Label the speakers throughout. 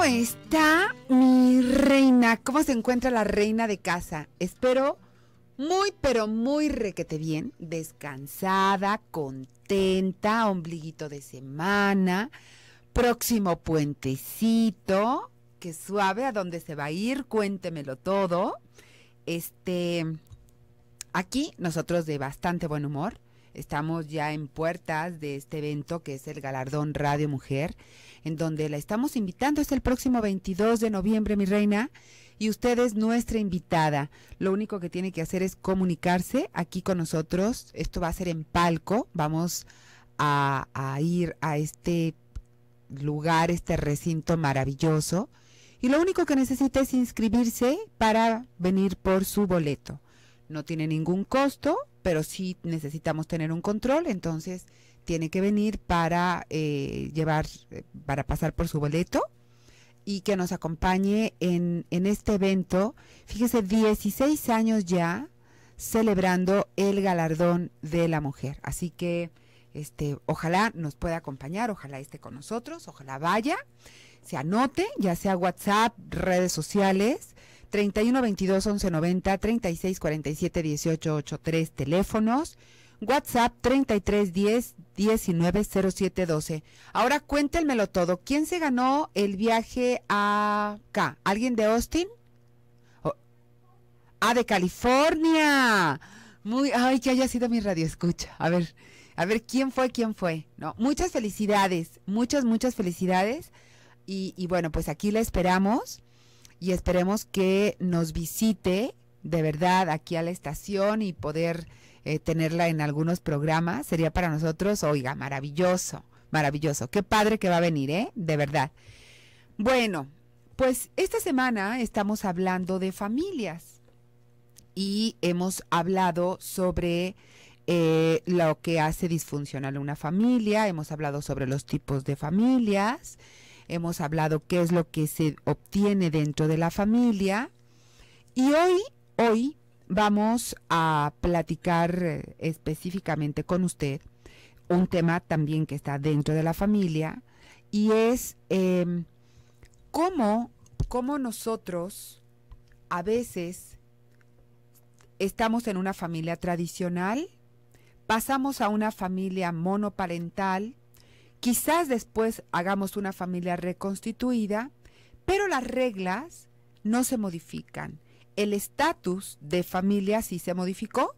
Speaker 1: ¿Cómo está mi reina? ¿Cómo se encuentra la reina de casa? Espero muy, pero muy requete bien, descansada, contenta, ombliguito de semana, próximo puentecito, que suave, ¿a dónde se va a ir? Cuéntemelo todo. Aquí nosotros de bastante buen humor. Estamos ya en puertas de este evento que es el Galardón Radio Mujer, en donde la estamos invitando. Es el próximo 22 de noviembre, mi reina, y usted es nuestra invitada. Lo único que tiene que hacer es comunicarse aquí con nosotros. Esto va a ser en palco. Vamos a ir a este lugar, este recinto maravilloso. Y lo único que necesita es inscribirse para venir por su boleto. No tiene ningún costo, pero sí necesitamos tener un control, entonces tiene que venir para para pasar por su boleto y que nos acompañe en este evento. Fíjese, 16 años ya celebrando el Galardón de la Mujer. Así que ojalá nos pueda acompañar, ojalá esté con nosotros, ojalá vaya, se anote, ya sea WhatsApp, redes sociales, 31 22 11 90, 36 47 18 83, teléfonos, WhatsApp 33 10 19 07 12. Ahora cuéntenmelo todo. ¿Quién se ganó el viaje a acá? ¿Alguien de Austin? De California. Ay, que haya sido mi radio escucha. A ver, ¿quién fue? No, muchas felicidades, muchas felicidades. Y bueno, pues aquí la esperamos. Y esperemos que nos visite de verdad aquí a la estación y poder tenerla en algunos programas. Sería para nosotros, oiga, maravilloso, maravilloso. Qué padre que va a venir, de verdad. Bueno, pues esta semana estamos hablando de familias y hemos hablado sobre lo que hace disfuncional una familia, hemos hablado sobre los tipos de familias. Hemos hablado qué es lo que se obtiene dentro de la familia y hoy vamos a platicar específicamente con usted un tema también que está dentro de la familia y es cómo nosotros a veces estamos en una familia tradicional, pasamos a una familia monoparental. Quizás después hagamos una familia reconstituida, pero las reglas no se modifican. El estatus de familia sí se modificó,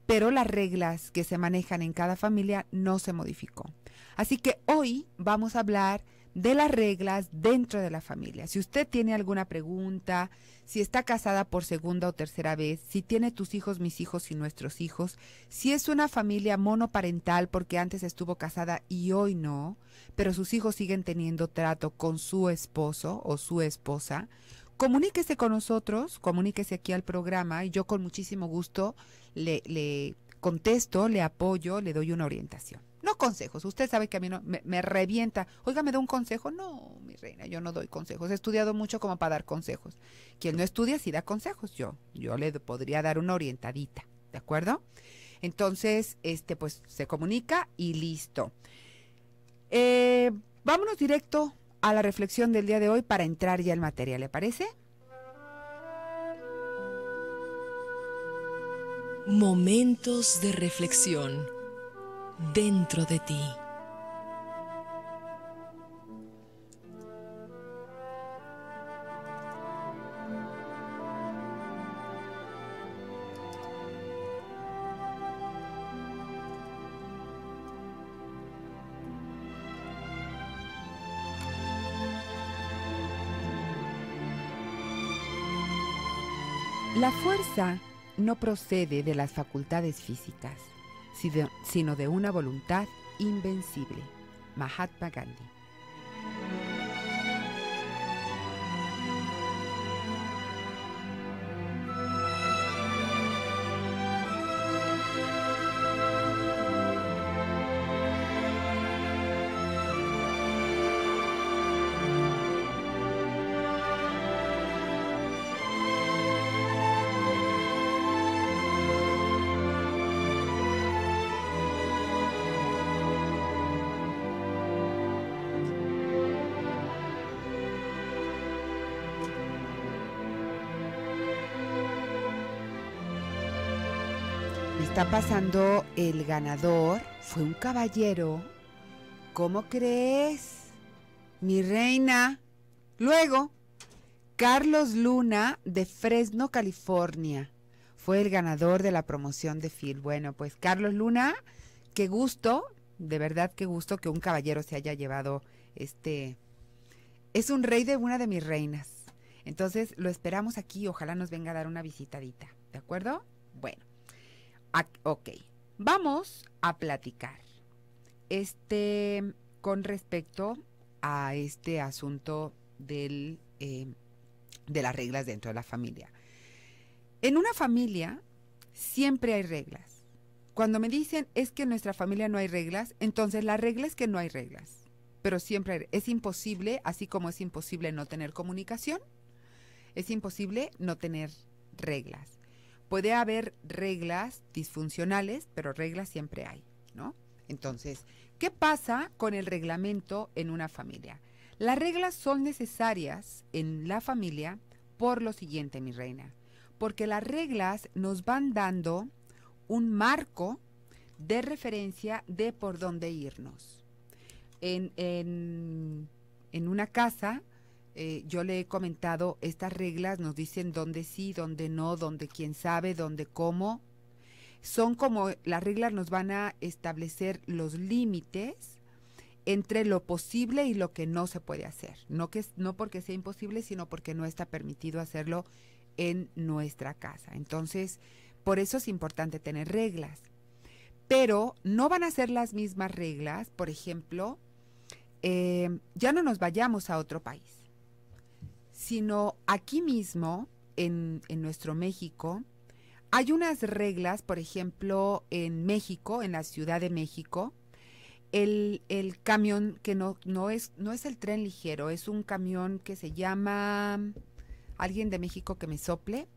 Speaker 1: pero las reglas que se manejan en cada familia no se modificó. Así que hoy vamos a hablar de las reglas dentro de la familia. Si usted tiene alguna pregunta, si está casada por segunda o tercera vez, si tiene tus hijos, mis hijos y nuestros hijos, si es una familia monoparental porque antes estuvo casada y hoy no, pero sus hijos siguen teniendo trato con su esposo o su esposa, comuníquese con nosotros, comuníquese aquí al programa y yo con muchísimo gusto le contesto, le apoyo, le doy una orientación. No consejos, usted sabe que a mí no, me revienta. Oiga, ¿me da un consejo? No, mi reina, yo no doy consejos. He estudiado mucho como para dar consejos. Quien no estudia sí da consejos. Yo le podría dar una orientadita, ¿de acuerdo? Entonces, pues se comunica y listo. Vámonos directo a la reflexión del día de hoy para entrar ya en materia, ¿le parece?
Speaker 2: Momentos de reflexión dentro de ti.
Speaker 1: La fuerza no procede de las facultades físicas, sino de una voluntad invencible. Mahatma Gandhi. está pasando el ganador. Fue un caballero. ¿Cómo crees? Mi reina. Luego, Carlos Luna de Fresno, California. Fue el ganador de la promoción de Phil. Bueno, pues Carlos Luna, qué gusto, de verdad qué gusto que un caballero se haya llevado es un rey de una de mis reinas. Entonces lo esperamos aquí, ojalá nos venga a dar una visitadita, ¿de acuerdo? Bueno, ok, vamos a platicar con respecto a este asunto de las reglas dentro de la familia. En una familia siempre hay reglas. Cuando me dicen es que en nuestra familia no hay reglas, entonces la regla es que no hay reglas. Pero siempre es imposible, así como es imposible no tener comunicación, es imposible no tener reglas. Puede haber reglas disfuncionales, pero reglas siempre hay, ¿no? Entonces, ¿qué pasa con el reglamento en una familia? Las reglas son necesarias en la familia por lo siguiente, mi reina. Porque las reglas nos van dando un marco de referencia de por dónde irnos. En una casa, yo le he comentado, estas reglas nos dicen dónde sí, dónde no, dónde quién sabe, dónde cómo. Son como, las reglas nos van a establecer los límites entre lo posible y lo que no se puede hacer. No porque sea imposible, sino porque no está permitido hacerlo en nuestra casa. Entonces, por eso es importante tener reglas. Pero no van a ser las mismas reglas, por ejemplo, ya no nos vayamos a otro país, sino aquí mismo, en nuestro México, hay unas reglas, por ejemplo, en México, en la Ciudad de México, el camión que no es el tren ligero, es un camión que se llama, alguien de México que me sople,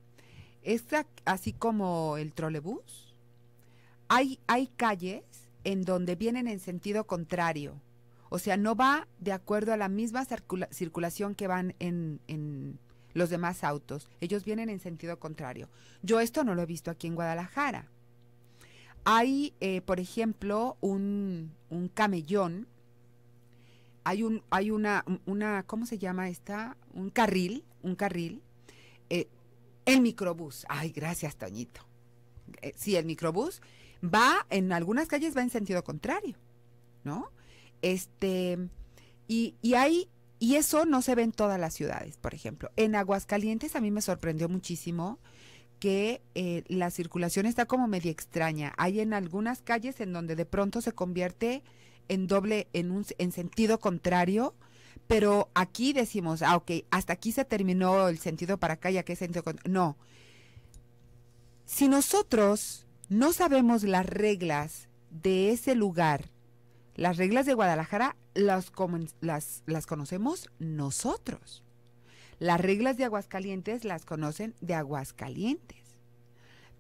Speaker 1: es así como el trolebús. Hay calles en donde vienen en sentido contrario, o sea, no va de acuerdo a la misma circulación que van en los demás autos. Ellos vienen en sentido contrario. Yo esto no lo he visto aquí en Guadalajara. Hay, por ejemplo, un camellón. Hay una, ¿cómo se llama esta? Un carril. El microbús. Ay, gracias, Toñito. Sí, el microbús va, en algunas calles va en sentido contrario, ¿no? Y eso no se ve en todas las ciudades, por ejemplo. En Aguascalientes a mí me sorprendió muchísimo que la circulación está como media extraña. Hay en algunas calles en donde de pronto se convierte en doble, en sentido contrario, pero aquí decimos, ok, hasta aquí se terminó el sentido para acá, ya que es sentido contrario. No. Si nosotros no sabemos las reglas de ese lugar, las reglas de Guadalajara las conocemos nosotros. Las reglas de Aguascalientes las conocen de Aguascalientes.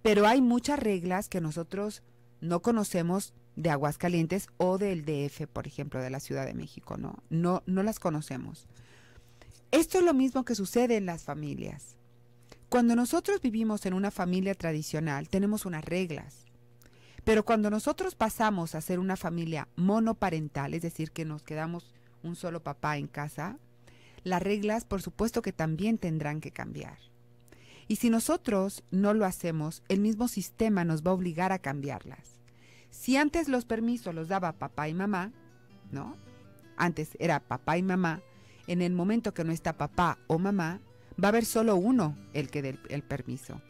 Speaker 1: Pero hay muchas reglas que nosotros no conocemos de Aguascalientes o del DF, por ejemplo, de la Ciudad de México, ¿no? No las conocemos. Esto es lo mismo que sucede en las familias. Cuando nosotros vivimos en una familia tradicional, tenemos unas reglas. Pero cuando nosotros pasamos a ser una familia monoparental, es decir, que nos quedamos un solo papá en casa, las reglas, por supuesto que también tendrán que cambiar. Y si nosotros no lo hacemos, el mismo sistema nos va a obligar a cambiarlas. Si antes los permisos los daba papá y mamá, ¿no? Antes era papá y mamá, en el momento que no está papá o mamá, va a haber solo uno el que dé el permiso.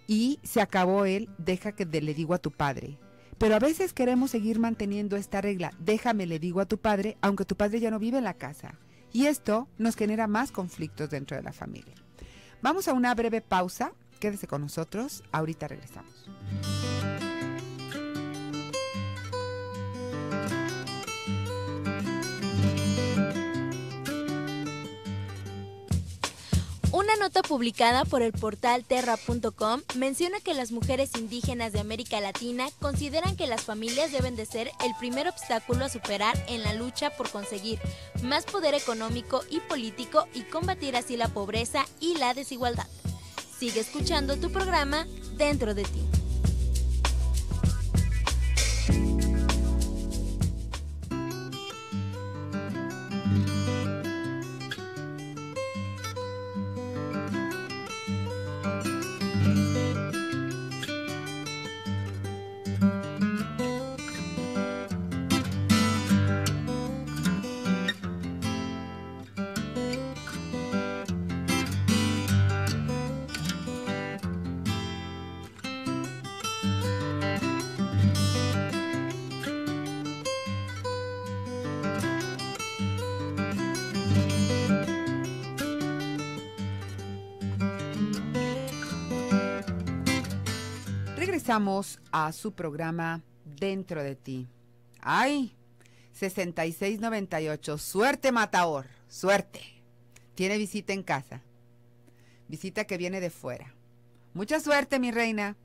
Speaker 1: Y se acabó deja que le digo a tu padre. Pero a veces queremos seguir manteniendo esta regla, déjame le digo a tu padre, aunque tu padre ya no vive en la casa. Y esto nos genera más conflictos dentro de la familia. Vamos a una breve pausa, quédese con nosotros, ahorita regresamos.
Speaker 3: Una nota publicada por el portal terra.com menciona que las mujeres indígenas de América Latina consideran que las familias deben de ser el primer obstáculo a superar en la lucha por conseguir más poder económico y político y combatir así la pobreza y la desigualdad. Sigue escuchando tu programa Dentro de ti.
Speaker 1: regresamos a su programa Dentro de ti. ¡Ay! 6698. Suerte, Mataor. Suerte. Tiene visita en casa. Visita que viene de fuera. Mucha suerte, mi reina.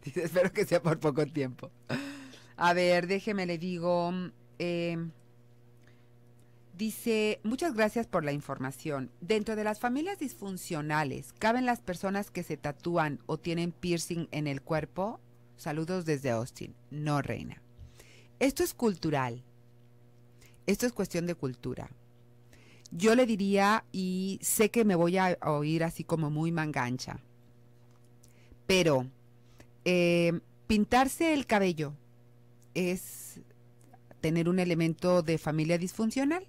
Speaker 1: Dice, espero que sea por poco tiempo. A ver, déjeme le digo. Dice, muchas gracias por la información. Dentro de las familias disfuncionales, ¿caben las personas que se tatúan o tienen piercing en el cuerpo? Saludos desde Austin. No, reina. Esto es cultural. Esto es cuestión de cultura. Yo le diría, y sé que me voy a oír así como muy mangancha, pero pintarse el cabello es tener un elemento de familia disfuncional.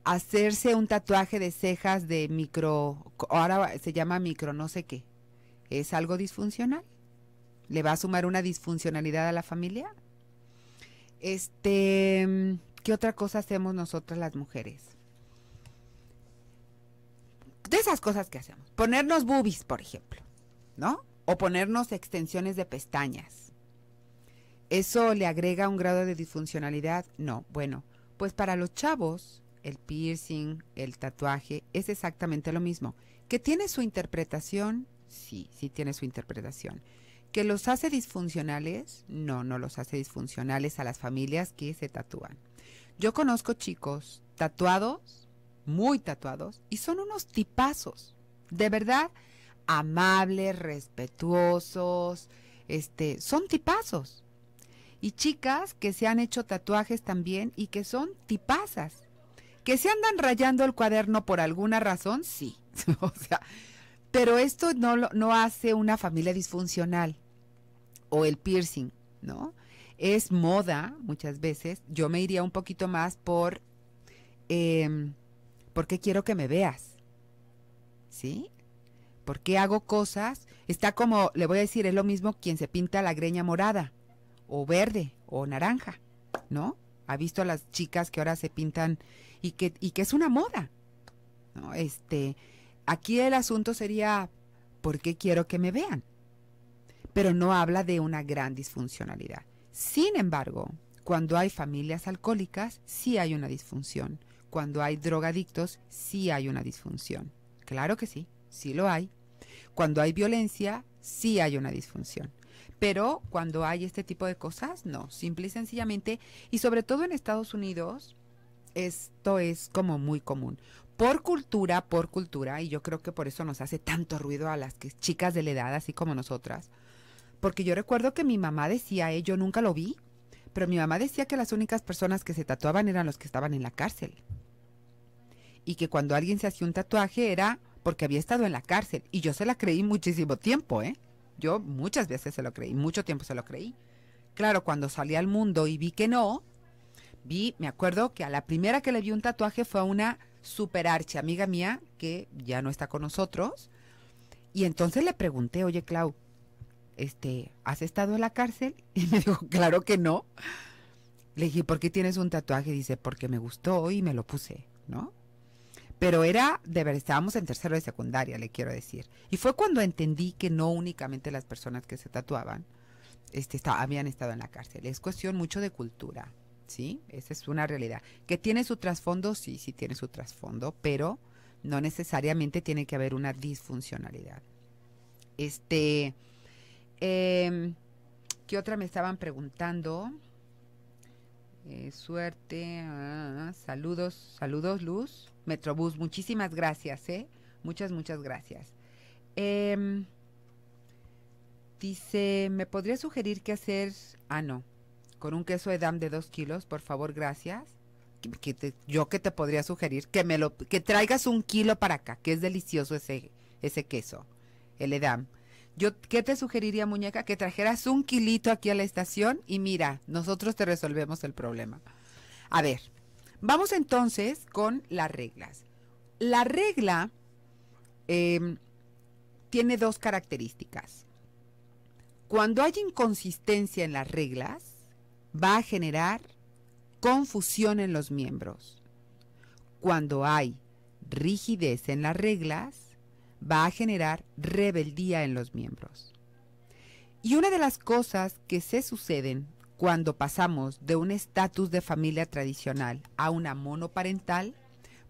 Speaker 1: Hacerse un tatuaje de cejas de micro, ahora se llama micro no sé qué, ¿es algo disfuncional? ¿Le va a sumar una disfuncionalidad a la familia? ¿Qué otra cosa hacemos nosotras las mujeres? De esas cosas que hacemos, ponernos boobies, por ejemplo, ¿no? O ponernos extensiones de pestañas. ¿Eso le agrega un grado de disfuncionalidad? No. Bueno, pues para los chavos, el piercing, el tatuaje, es exactamente lo mismo. ¿Que tiene su interpretación? Sí, sí tiene su interpretación. ¿Que los hace disfuncionales? No, no los hace disfuncionales a las familias que se tatúan. Yo conozco chicos tatuados, muy tatuados, y son unos tipazos. De verdad, amables, respetuosos, son tipazos. Y chicas que se han hecho tatuajes también y que son tipazas. ¿Que se andan rayando el cuaderno por alguna razón? Sí. O sea, pero esto no hace una familia disfuncional. O el piercing, ¿no? Es moda muchas veces. Yo me iría un poquito más porque quiero que me veas. ¿Sí? Porque hago cosas. Está como, le voy a decir, es lo mismo quien se pinta la greña morada, o verde, o naranja, ¿no? ¿Ha visto a las chicas que ahora se pintan y que es una moda? ¿No? Aquí el asunto sería, ¿por qué quiero que me vean? Pero no habla de una gran disfuncionalidad. Sin embargo, cuando hay familias alcohólicas, sí hay una disfunción. Cuando hay drogadictos, sí hay una disfunción. Claro que sí, sí lo hay. Cuando hay violencia, sí hay una disfunción. Pero cuando hay este tipo de cosas, no, simple y sencillamente, y sobre todo en Estados Unidos, esto es como muy común. Por cultura, y yo creo que por eso nos hace tanto ruido a las chicas de la edad, así como nosotras, porque yo recuerdo que mi mamá decía, yo nunca lo vi, pero mi mamá decía que las únicas personas que se tatuaban eran los que estaban en la cárcel. Y que cuando alguien se hacía un tatuaje era porque había estado en la cárcel. Y yo se la creí muchísimo tiempo, Yo muchas veces se lo creí, mucho tiempo se lo creí. Claro, cuando salí al mundo y vi que no, me acuerdo que a la primera que le vi un tatuaje fue a una super archi amiga mía que ya no está con nosotros. Y entonces le pregunté, oye, Clau, ¿has estado en la cárcel? Y me dijo, claro que no. Le dije, ¿por qué tienes un tatuaje? Dice, porque me gustó y me lo puse, ¿no? Pero era, de verdad, estábamos en tercero de secundaria, le quiero decir. Y fue cuando entendí que no únicamente las personas que se tatuaban habían estado en la cárcel. Es cuestión mucho de cultura, ¿sí? Esa es una realidad. ¿Que tiene su trasfondo? Sí, sí tiene su trasfondo, pero no necesariamente tiene que haber una disfuncionalidad. ¿Qué otra me estaban preguntando? Suerte, saludos, Luz. Metrobús, muchísimas gracias, muchas gracias. Dice, ¿me podría sugerir qué hacer? No, con un queso Edam de 2 kilos, por favor, gracias. Yo que te podría sugerir que traigas 1 kilo para acá, que es delicioso ese queso, el Edam. ¿Qué te sugeriría, muñeca? Que trajeras 1 kilito aquí a la estación y mira, nosotros te resolvemos el problema. A ver, vamos entonces con las reglas. La regla tiene 2 características. Cuando hay inconsistencia en las reglas, va a generar confusión en los miembros. Cuando hay rigidez en las reglas, va a generar rebeldía en los miembros. Y una de las cosas que se suceden cuando pasamos de un estatus de familia tradicional a una monoparental,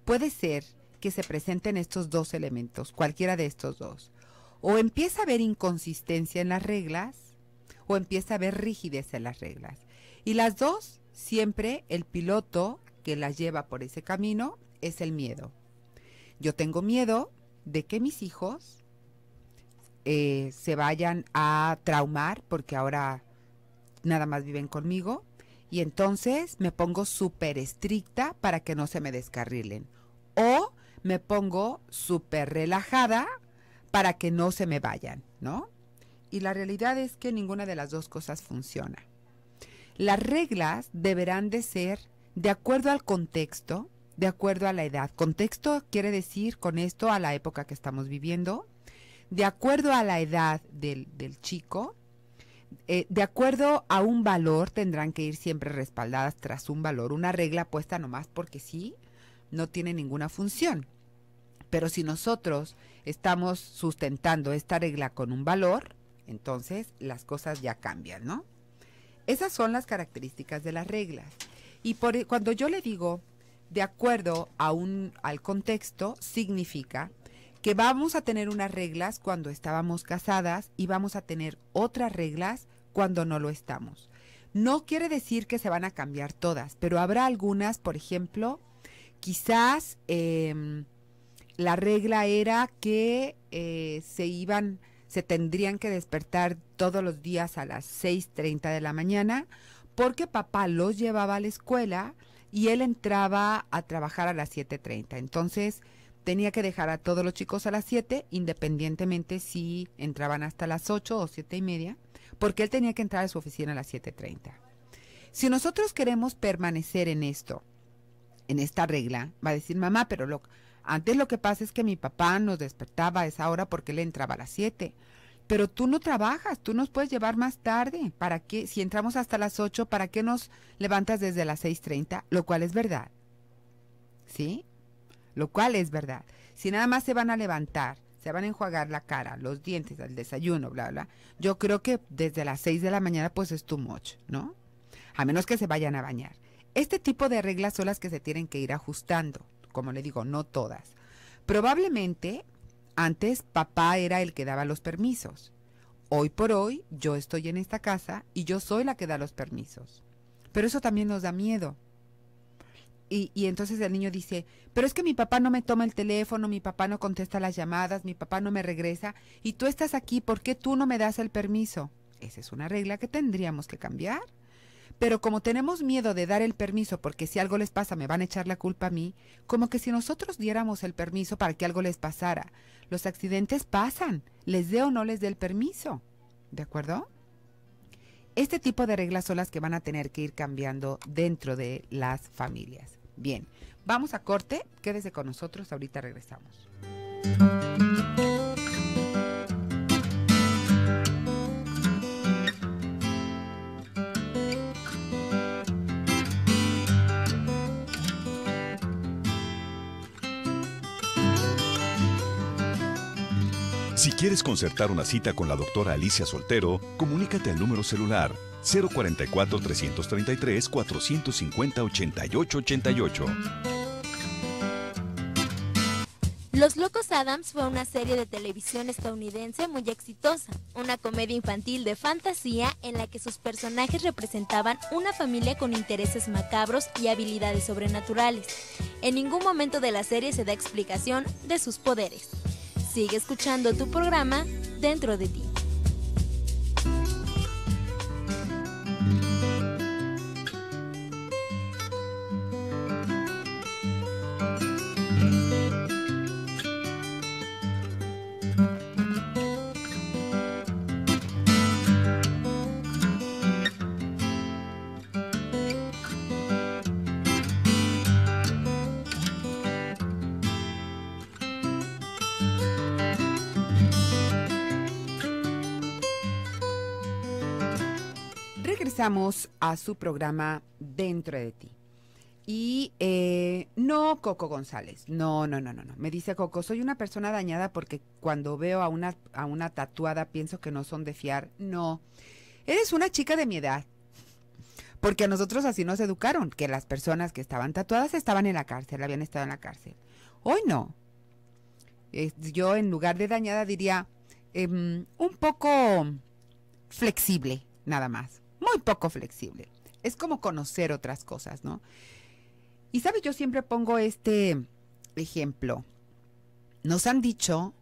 Speaker 1: puede ser que se presenten estos dos elementos, cualquiera de estos dos. O empieza a haber inconsistencia en las reglas, o empieza a haber rigidez en las reglas. Y las dos, siempre el piloto que las lleva por ese camino es el miedo. Yo tengo miedo de que mis hijos se vayan a traumar porque ahora nada más viven conmigo, y entonces me pongo súper estricta para que no se me descarrilen. O me pongo súper relajada para que no se me vayan, ¿no? Y la realidad es que ninguna de las dos cosas funciona. Las reglas deberán de ser de acuerdo al contexto, de acuerdo a la edad. Contexto quiere decir con esto a la época que estamos viviendo, de acuerdo a la edad del chico, de acuerdo a un valor, tendrán que ir siempre respaldadas tras un valor. Una regla puesta nomás porque sí, no tiene ninguna función. Pero si nosotros estamos sustentando esta regla con un valor, entonces las cosas ya cambian, ¿no? Esas son las características de las reglas. Y cuando yo le digo de acuerdo al contexto, significa que vamos a tener unas reglas cuando estábamos casadas y vamos a tener otras reglas cuando no lo estamos. No quiere decir que se van a cambiar todas, pero habrá algunas, por ejemplo, quizás la regla era que se tendrían que despertar todos los días a las 6:30 de la mañana porque papá los llevaba a la escuela y él entraba a trabajar a las 7:30. Entonces tenía que dejar a todos los chicos a las 7, independientemente si entraban hasta las 8 o 7:30, porque él tenía que entrar a su oficina a las 7:30. Si nosotros queremos permanecer en esto, en esta regla, va a decir mamá, pero antes lo que pasa es que mi papá nos despertaba a esa hora porque él entraba a las 7. Pero tú no trabajas, tú nos puedes llevar más tarde. ¿Para qué? Si entramos hasta las 8, ¿para qué nos levantas desde las 6:30? Lo cual es verdad. ¿Sí? Lo cual es verdad. Si nada más se van a levantar, se van a enjuagar la cara, los dientes, el desayuno, bla, bla, yo creo que desde las 6 de la mañana pues es too much, ¿no? A menos que se vayan a bañar. Este tipo de reglas son las que se tienen que ir ajustando. Como le digo, no todas. Probablemente antes papá era el que daba los permisos. Hoy por hoy yo estoy en esta casa y yo soy la que da los permisos. Pero eso también nos da miedo. Y entonces el niño dice, pero es que mi papá no me toma el teléfono, mi papá no contesta las llamadas, mi papá no me regresa y tú estás aquí, ¿por qué tú no me das el permiso? Esa es una regla que tendríamos que cambiar. Pero como tenemos miedo de dar el permiso porque si algo les pasa me van a echar la culpa a mí, como que si nosotros diéramos el permiso para que algo les pasara. Los accidentes pasan, les dé o no les dé el permiso. ¿De acuerdo? Este tipo de reglas son las que van a tener que ir cambiando dentro de las familias. Bien, vamos a corte, quédese con nosotros, ahorita regresamos.
Speaker 4: Si quieres concertar una cita con la doctora Alicia Soltero, comunícate al número celular 044-333-450-8888.
Speaker 3: Los Locos Adams fue una serie de televisión estadounidense muy exitosa, una comedia infantil de fantasía en la que sus personajes representaban una familia con intereses macabros y habilidades sobrenaturales. En ningún momento de la serie se da explicación de sus poderes. Sigue escuchando tu programa Dentro de ti.
Speaker 1: Regresamos a su programa Dentro de ti. Y no, Coco González, no. Me dice Coco, soy una persona dañada porque cuando veo a una tatuada pienso que no son de fiar. No, eres una chica de mi edad. Porque a nosotros así nos educaron, que las personas que estaban tatuadas estaban en la cárcel, habían estado en la cárcel. Hoy no. Yo en lugar de dañada diría un poco flexible, nada más. Muy poco flexible. Es como conocer otras cosas, ¿no? Y sabes, yo siempre pongo este ejemplo. Nos han dicho,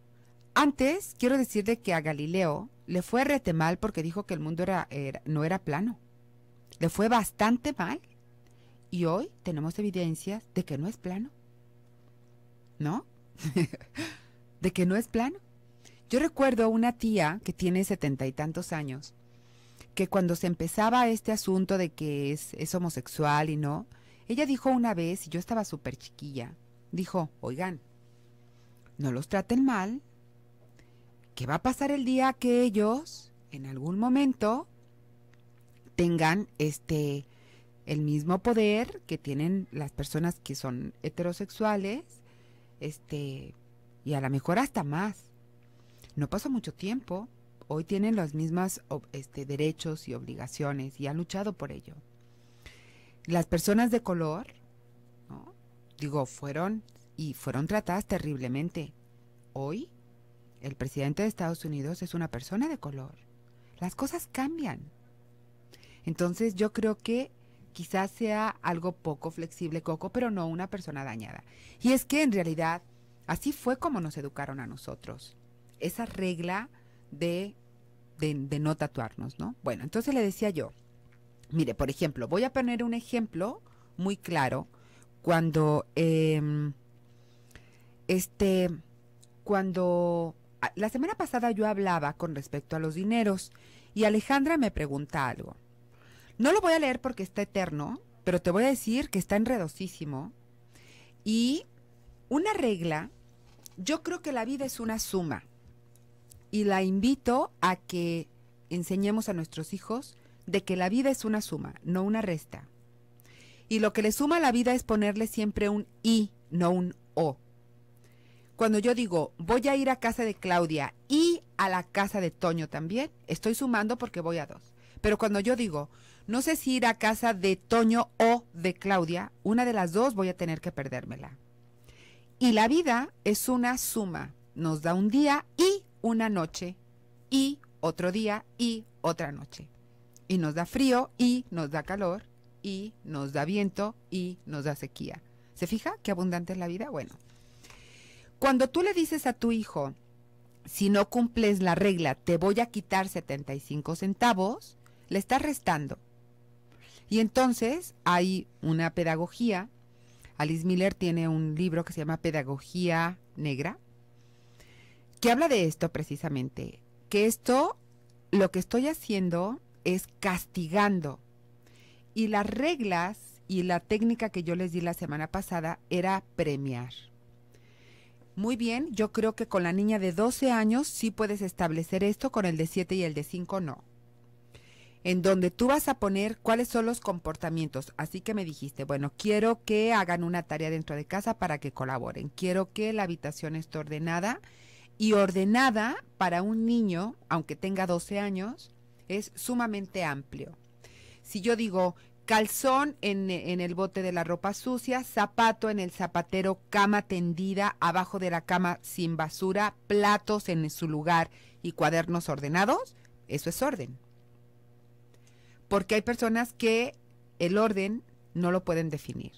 Speaker 1: antes quiero decirle que a Galileo le fue rete mal porque dijo que el mundo no era plano. Le fue bastante mal. Y hoy tenemos evidencias de que no es plano. ¿No? De que no es plano. Yo recuerdo una tía que tiene 70 y tantos años, que cuando se empezaba este asunto de que es homosexual y no, ella dijo una vez, y yo estaba súper chiquilla, dijo, oigan, no los traten mal, que va a pasar el día que ellos, en algún momento, tengan el mismo poder que tienen las personas que son heterosexuales, y a lo mejor hasta más. No pasó mucho tiempo, hoy tienen los mismos derechos y obligaciones y han luchado por ello. Las personas de color, ¿no? Digo, fueron tratadas terriblemente. Hoy, el presidente de Estados Unidos es una persona de color. Las cosas cambian. Entonces, yo creo que quizás sea algo poco flexible, Coco, pero no una persona dañada. Y es que, en realidad, así fue como nos educaron a nosotros. Esa regla de no tatuarnos, ¿no? Bueno, entonces le decía yo, mire, por ejemplo, voy a poner un ejemplo muy claro cuando la semana pasada yo hablaba con respecto a los dineros y Alejandra me pregunta algo. No lo voy a leer porque está eterno, pero te voy a decir que está enredosísimo. Y una regla, yo creo que la vida es una suma. Y la invito a que enseñemos a nuestros hijos de que la vida es una suma, no una resta. Y lo que le suma a la vida es ponerle siempre un I, no un O. Cuando yo digo, voy a ir a casa de Claudia y a la casa de Toño también, estoy sumando porque voy a 2. Pero cuando yo digo, no sé si ir a casa de Toño o de Claudia, una de las 2 voy a tener que perdérmela. Y la vida es una suma. Nos da un día y una noche, y otro día y otra noche. Y nos da frío y nos da calor, y nos da viento y nos da sequía. ¿Se fija qué abundante es la vida? Bueno, cuando tú le dices a tu hijo, si no cumples la regla, te voy a quitar 75 centavos, le estás restando. Y entonces hay una pedagogía. Alice Miller tiene un libro que se llama Pedagogía Negra, que habla de esto precisamente, que esto, lo que estoy haciendo es castigando. Y las reglas y la técnica que yo les di la semana pasada era premiar. Muy bien, yo creo que con la niña de 12 años sí puedes establecer esto, con el de 7 y el de 5 no. En donde tú vas a poner cuáles son los comportamientos. Así que me dijiste, bueno, quiero que hagan una tarea dentro de casa para que colaboren. Quiero que la habitación esté ordenada. Y ordenada para un niño, aunque tenga 12 años, es sumamente amplio. Si yo digo calzón en el bote de la ropa sucia, zapato en el zapatero, cama tendida, abajo de la cama sin basura, platos en su lugar y cuadernos ordenados, eso es orden. Porque hay personas que el orden no lo pueden definir.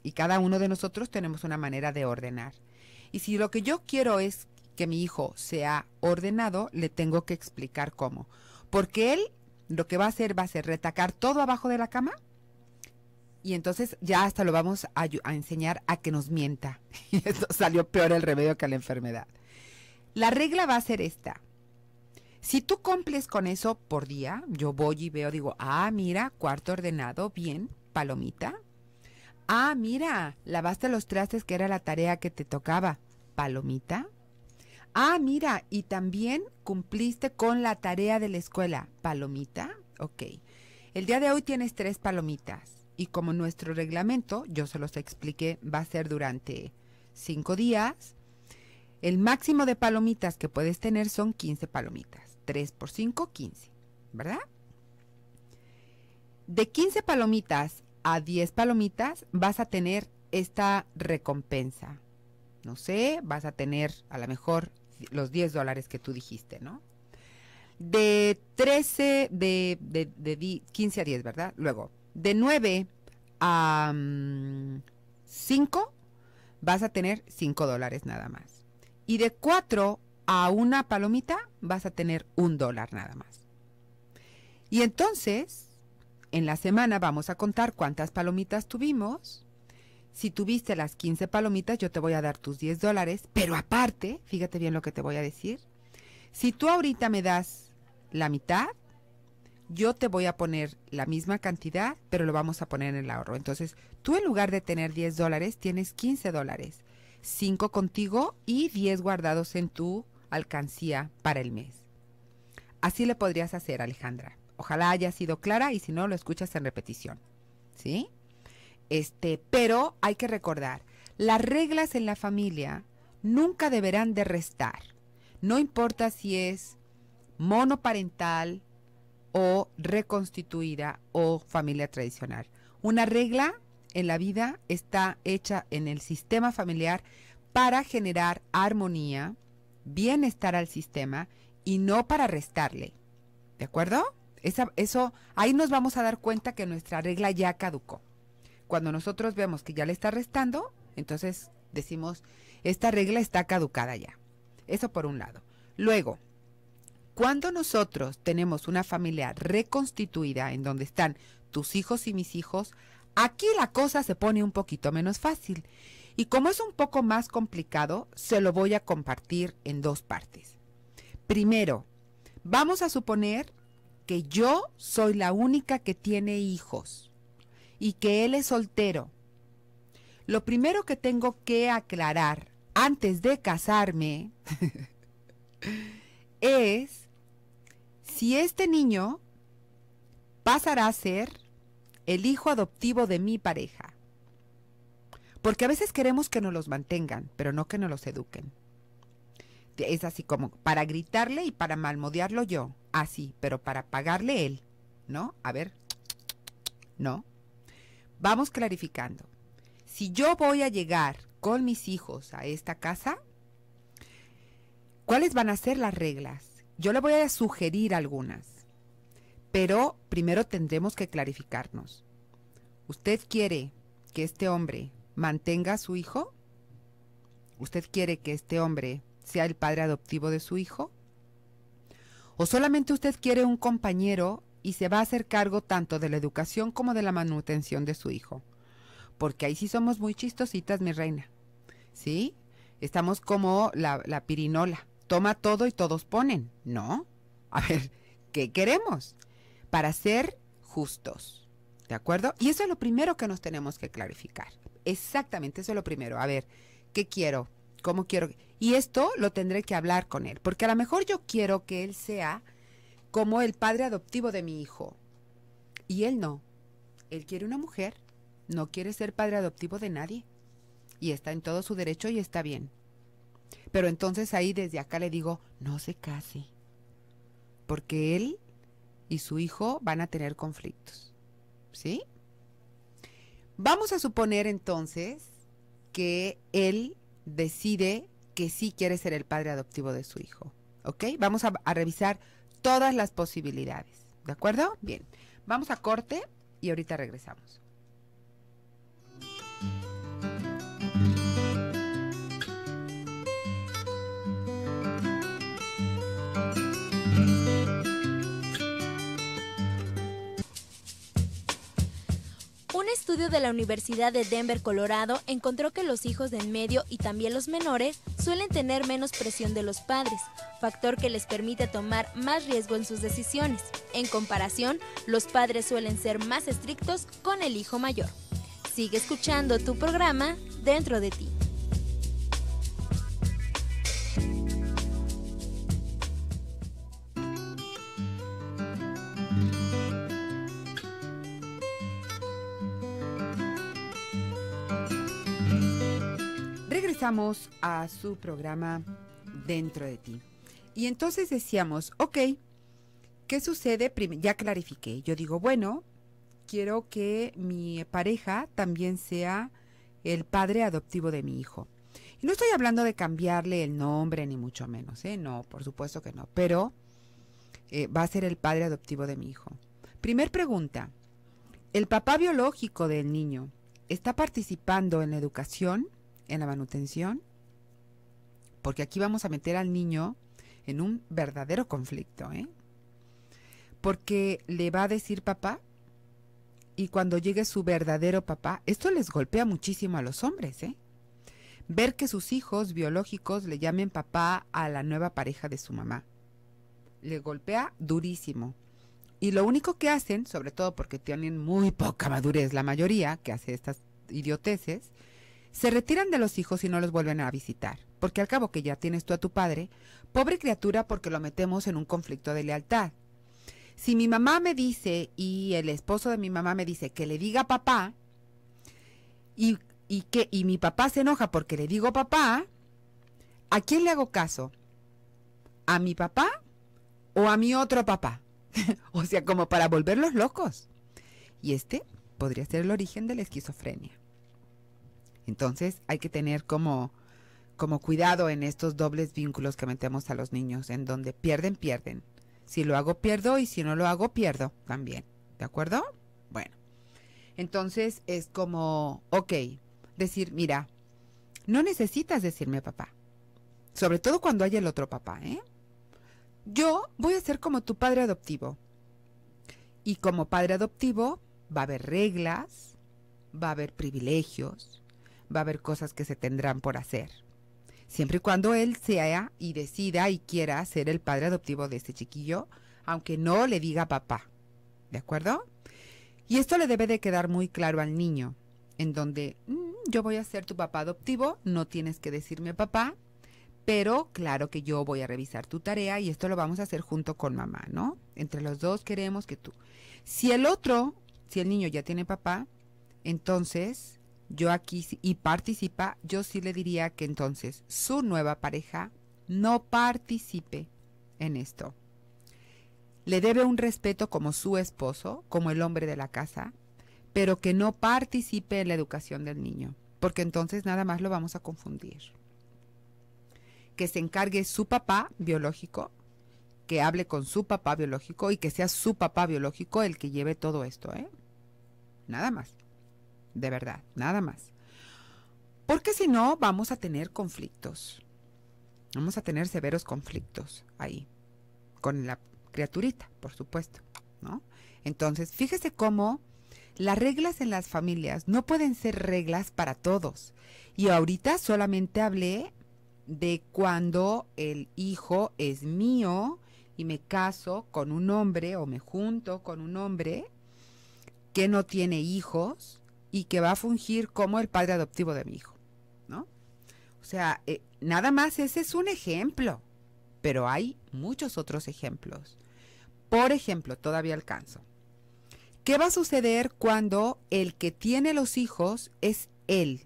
Speaker 1: Y cada uno de nosotros tenemos una manera de ordenar. Y si lo que yo quiero es que mi hijo sea ordenado, le tengo que explicar cómo. Porque él lo que va a hacer retacar todo abajo de la cama y entonces ya hasta lo vamos a enseñar a que nos mienta. Y esto salió peor el remedio que la enfermedad. La regla va a ser esta. Si tú cumples con eso por día, yo voy y veo, digo, mira, cuarto ordenado, bien, palomita. Mira, lavaste los trastes que era la tarea que te tocaba, palomita. Mira, y también cumpliste con la tarea de la escuela, palomita. Ok. El día de hoy tienes 3 palomitas. y como nuestro reglamento, yo se los expliqué, va a ser durante 5 días, el máximo de palomitas que puedes tener son 15 palomitas. 3 por 5, 15, ¿verdad? De 15 palomitas a 10 palomitas vas a tener esta recompensa. No sé, vas a tener a lo mejor los $10 que tú dijiste, ¿no? De 15 a 10, ¿verdad? Luego, de 9 a 5 vas a tener $5 nada más. Y de 4 a una palomita vas a tener $1 nada más. Y entonces, en la semana vamos a contar cuántas palomitas tuvimos. Si tuviste las 15 palomitas, yo te voy a dar tus $10, pero aparte, fíjate bien lo que te voy a decir. Si tú ahorita me das la mitad, yo te voy a poner la misma cantidad, pero lo vamos a poner en el ahorro. Entonces, tú en lugar de tener $10, tienes $15. 5 contigo y 10 guardados en tu alcancía para el mes. Así le podrías hacer, Alejandra. Ojalá haya sido clara y si no, lo escuchas en repetición. ¿Sí? Pero hay que recordar, las reglas en la familia nunca deberán de restar. No importa si es monoparental o reconstituida o familia tradicional. Una regla en la vida está hecha en el sistema familiar para generar armonía, bienestar al sistema y no para restarle. ¿De acuerdo? Eso, ahí nos vamos a dar cuenta que nuestra regla ya caducó. Cuando nosotros vemos que ya le está restando, entonces decimos, esta regla está caducada ya. Eso por un lado. Luego, cuando nosotros tenemos una familia reconstituida en donde están tus hijos y mis hijos, aquí la cosa se pone un poquito menos fácil. Y como es un poco más complicado, se lo voy a compartir en 2 partes. Primero, vamos a suponer que yo soy la única que tiene hijos y que él es soltero. Lo primero que tengo que aclarar antes de casarme es si este niño pasará a ser el hijo adoptivo de mi pareja. Porque a veces queremos que nos los mantengan, pero no que nos los eduquen. Es así como para gritarle y para malmodearlo yo. Así, pero para pagarle él. ¿No? A ver. No. Vamos clarificando. Si yo voy a llegar con mis hijos a esta casa, ¿cuáles van a ser las reglas? Yo le voy a sugerir algunas. Pero primero tendremos que clarificarnos. ¿Usted quiere que este hombre mantenga a su hijo? ¿Usted quiere que este hombre sea el padre adoptivo de su hijo? ¿O solamente usted quiere un compañero y se va a hacer cargo tanto de la educación como de la manutención de su hijo? Porque ahí sí somos muy chistositas, mi reina. ¿Sí? Estamos como la pirinola. Toma todo y todos ponen. ¿No? A ver, ¿qué queremos? Para ser justos. ¿De acuerdo? Y eso es lo primero que nos tenemos que clarificar. Exactamente, eso es lo primero. A ver, ¿qué quiero? ¿Cómo quiero? Y esto lo tendré que hablar con él, porque a lo mejor yo quiero que él sea como el padre adoptivo de mi hijo. Y él no. Él quiere una mujer, no quiere ser padre adoptivo de nadie. Y está en todo su derecho y está bien. Pero entonces ahí desde acá le digo, no se case. Porque él y su hijo van a tener conflictos. ¿Sí? Vamos a suponer entonces que él decide que sí quiere ser el padre adoptivo de su hijo. ¿Ok? Vamos a revisar todas las posibilidades. ¿De acuerdo? Bien. Vamos a corte y ahorita regresamos.
Speaker 3: Un estudio de la Universidad de Denver, Colorado, encontró que los hijos de en medio y también los menores suelen tener menos presión de los padres, factor que les permite tomar más riesgo en sus decisiones. En comparación, los padres suelen ser más estrictos con el hijo mayor. Sigue escuchando tu programa Dentro de ti.
Speaker 1: regresamos a su programa Dentro de ti. Y entonces decíamos, ok, ¿qué sucede? Ya clarifiqué. Yo digo, bueno, quiero que mi pareja también sea el padre adoptivo de mi hijo. Y no estoy hablando de cambiarle el nombre, ni mucho menos, ¿eh? No, por supuesto que no. Pero va a ser el padre adoptivo de mi hijo. Primer pregunta, ¿el papá biológico del niño está participando en la educación, en la manutención? Porque aquí vamos a meter al niño en un verdadero conflicto, ¿eh? Porque le va a decir papá, y cuando llegue su verdadero papá, esto les golpea muchísimo a los hombres, ¿eh? Ver que sus hijos biológicos le llamen papá a la nueva pareja de su mamá. Le golpea durísimo. Y lo único que hacen, sobre todo porque tienen muy poca madurez la mayoría que hace estas idioteces, se retiran de los hijos y no los vuelven a visitar. Porque al cabo que ya tienes tú a tu padre, pobre criatura, porque lo metemos en un conflicto de lealtad. Si mi mamá me dice y el esposo de mi mamá me dice que le diga papá y mi papá se enoja porque le digo papá, ¿a quién le hago caso? ¿A mi papá o a mi otro papá? O sea, como para volverlos locos. Y este podría ser el origen de la esquizofrenia. Entonces hay que tener como cuidado en estos dobles vínculos que metemos a los niños, en donde pierden. Si lo hago, pierdo, y si no lo hago, pierdo también. ¿De acuerdo? Bueno, entonces es como, ok, decir, mira, no necesitas decirme papá. Sobre todo cuando haya el otro papá, ¿eh? Yo voy a ser como tu padre adoptivo. Y como padre adoptivo va a haber reglas, va a haber privilegios, va a haber cosas que se tendrán por hacer. Siempre y cuando él sea y decida y quiera ser el padre adoptivo de este chiquillo, aunque no le diga papá. ¿De acuerdo? Y esto le debe de quedar muy claro al niño, en donde yo voy a ser tu papá adoptivo, no tienes que decirme papá, pero claro que yo voy a revisar tu tarea y esto lo vamos a hacer junto con mamá, ¿no? Entre los dos queremos que tú. Si el niño ya tiene papá, entonces yo aquí y participa, yo sí le diría que entonces su nueva pareja no participe en esto. Le debe un respeto como su esposo, como el hombre de la casa, pero que no participe en la educación del niño, porque entonces nada más lo vamos a confundir. Que se encargue su papá biológico, que hable con su papá biológico y que sea su papá biológico el que lleve todo esto, ¿eh? Nada más. De verdad, nada más. Porque si no, vamos a tener conflictos. Vamos a tener severos conflictos ahí. Con la criaturita, por supuesto, ¿no? Entonces, fíjese cómo las reglas en las familias no pueden ser reglas para todos. Y ahorita solamente hablé de cuando el hijo es mío y me caso con un hombre o me junto con un hombre que no tiene hijos y que va a fungir como el padre adoptivo de mi hijo, ¿no? O sea, nada más ese es un ejemplo, pero hay muchos otros ejemplos. Por ejemplo, todavía alcanzo. ¿Qué va a suceder cuando el que tiene los hijos es él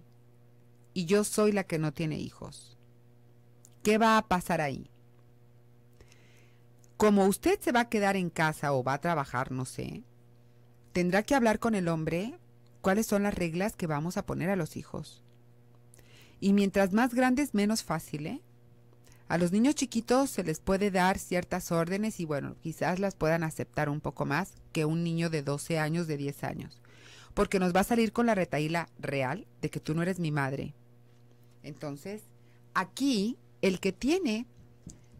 Speaker 1: y yo soy la que no tiene hijos? ¿Qué va a pasar ahí? Como usted se va a quedar en casa o va a trabajar, no sé, tendrá que hablar con el hombre cuáles son las reglas que vamos a poner a los hijos. Y mientras más grandes, menos fácil, ¿eh? A los niños chiquitos se les puede dar ciertas órdenes y bueno, quizás las puedan aceptar un poco más que un niño de 12 años, de 10 años. Porque nos va a salir con la retahíla real de que tú no eres mi madre. Entonces, aquí el que tiene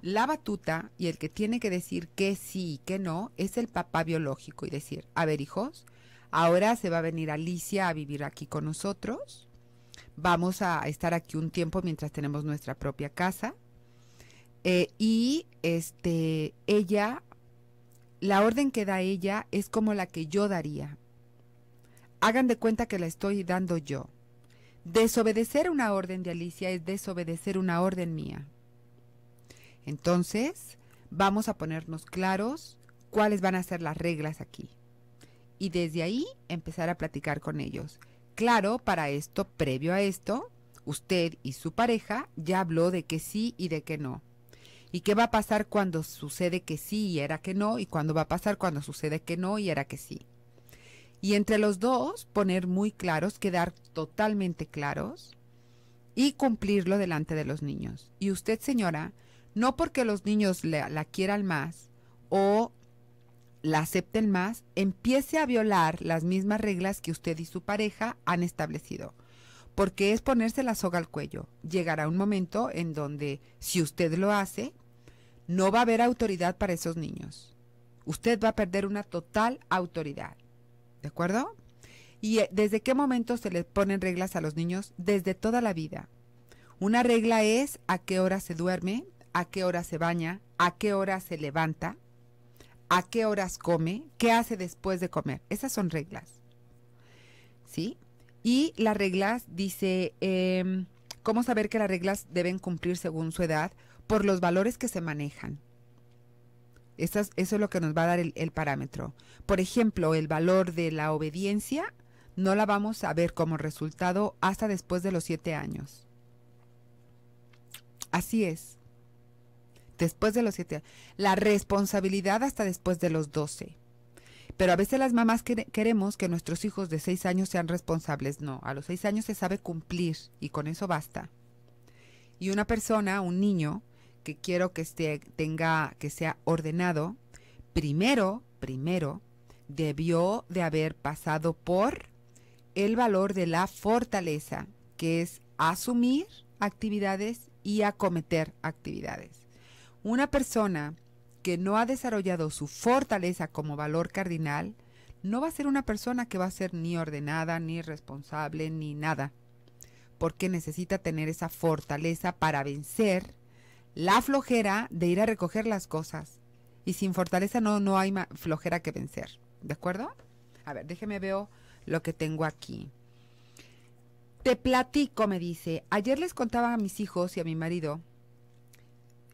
Speaker 1: la batuta y el que tiene que decir que sí y que no es el papá biológico y decir, a ver hijos, ahora se va a venir Alicia a vivir aquí con nosotros. Vamos a estar aquí un tiempo mientras tenemos nuestra propia casa. Ella, la orden que da ella es como la que yo daría. Hagan de cuenta que la estoy dando yo. Desobedecer una orden de Alicia es desobedecer una orden mía. Entonces, vamos a ponernos claros cuáles van a ser las reglas aquí. Y desde ahí empezar a platicar con ellos. Claro, para esto, previo a esto, Usted y su pareja ya habló de que sí y de que no. ¿Y qué va a pasar cuando sucede que sí y era que no? ¿Y cuándo va a pasar cuando sucede que no y era que sí? Y entre los dos poner muy claros, quedar totalmente claros y cumplirlo delante de los niños. Y usted, señora, no porque los niños la quieran más o la acepten más, empiece a violar las mismas reglas que usted y su pareja han establecido. Porque es ponerse la soga al cuello. Llegará un momento en donde, si usted lo hace, no va a haber autoridad para esos niños. Usted va a perder una total autoridad. ¿De acuerdo? ¿Y desde qué momento se le ponen reglas a los niños? Desde toda la vida. Una regla es a qué hora se duerme, a qué hora se baña, a qué hora se levanta, a qué horas come, qué hace después de comer. Esas son reglas. ¿Sí? Y las reglas, dice, ¿cómo saber que las reglas deben cumplir según su edad? Por los valores que se manejan. Eso es lo que nos va a dar el parámetro. Por ejemplo, el valor de la obediencia no la vamos a ver como resultado hasta después de los 7 años. Así es. Después de los 7 años. La responsabilidad hasta después de los 12. Pero a veces las mamás queremos que nuestros hijos de 6 años sean responsables. No, a los 6 años se sabe cumplir y con eso basta. Y una persona, un niño, que quiero que sea ordenado, primero debió de haber pasado por el valor de la fortaleza, que es asumir actividades y acometer actividades. Una persona que no ha desarrollado su fortaleza como valor cardinal, no va a ser una persona que va a ser ni ordenada, ni responsable, ni nada, porque necesita tener esa fortaleza para vencer la flojera de ir a recoger las cosas. Y sin fortaleza no hay flojera que vencer. ¿De acuerdo? A ver, déjeme veo lo que tengo aquí. Te platico, me dice. Ayer les contaba a mis hijos y a mi marido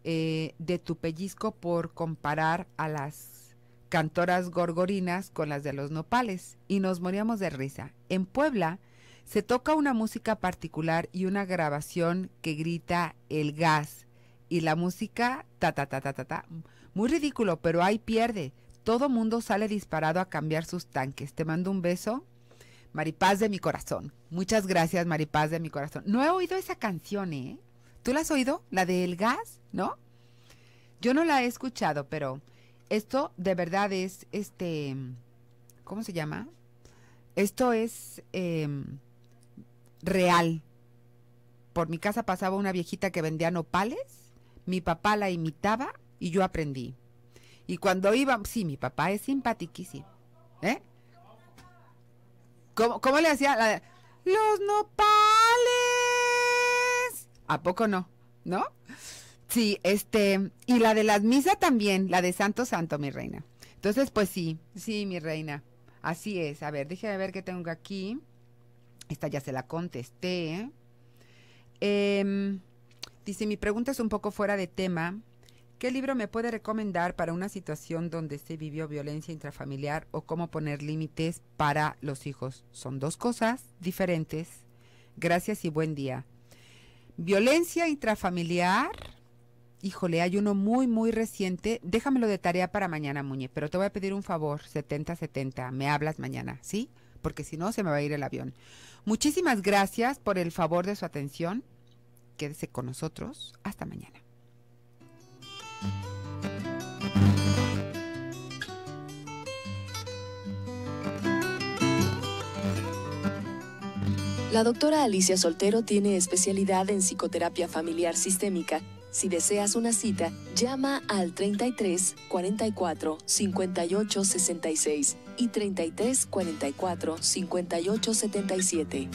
Speaker 1: de tu pellizco por comparar a las cantoras gorgorinas con las de los nopales. Y nos moríamos de risa. En Puebla se toca una música particular y una grabación que grita el gas. Y la música, ta. Muy ridículo, pero ahí pierde. Todo mundo sale disparado a cambiar sus tanques. Te mando un beso, Maripaz de mi corazón. Muchas gracias, Maripaz de mi corazón. No he oído esa canción, ¿eh? ¿Tú la has oído? ¿La de El Gas? ¿No? Yo no la he escuchado, pero esto de verdad es, ¿cómo se llama? Esto es real. Por mi casa pasaba una viejita que vendía nopales. Mi papá la imitaba y yo aprendí. Y cuando iba, sí, mi papá es simpaticísimo. ¿Eh? ¿Cómo le hacía? Los nopales. ¿A poco no? ¿No? Sí, y la de las misas también, la de Santo Santo, mi reina. Entonces, pues sí, mi reina. Así es. A ver, déjame ver qué tengo aquí. Esta ya se la contesté. Dice, mi pregunta es un poco fuera de tema. ¿Qué libro me puede recomendar para una situación donde se vivió violencia intrafamiliar o cómo poner límites para los hijos? Son dos cosas diferentes. Gracias y buen día. Violencia intrafamiliar. Híjole, hay uno muy, muy reciente. Déjamelo de tarea para mañana, Muñe, pero te voy a pedir un favor, 7070. Me hablas mañana, ¿sí? Porque si no, se me va a ir el avión. Muchísimas gracias por el favor de su atención. Quédese con nosotros. Hasta mañana.
Speaker 2: La doctora Alicia Soltero tiene especialidad en psicoterapia familiar sistémica. Si deseas una cita, llama al 33 44 58 66 y 33 44 58 77.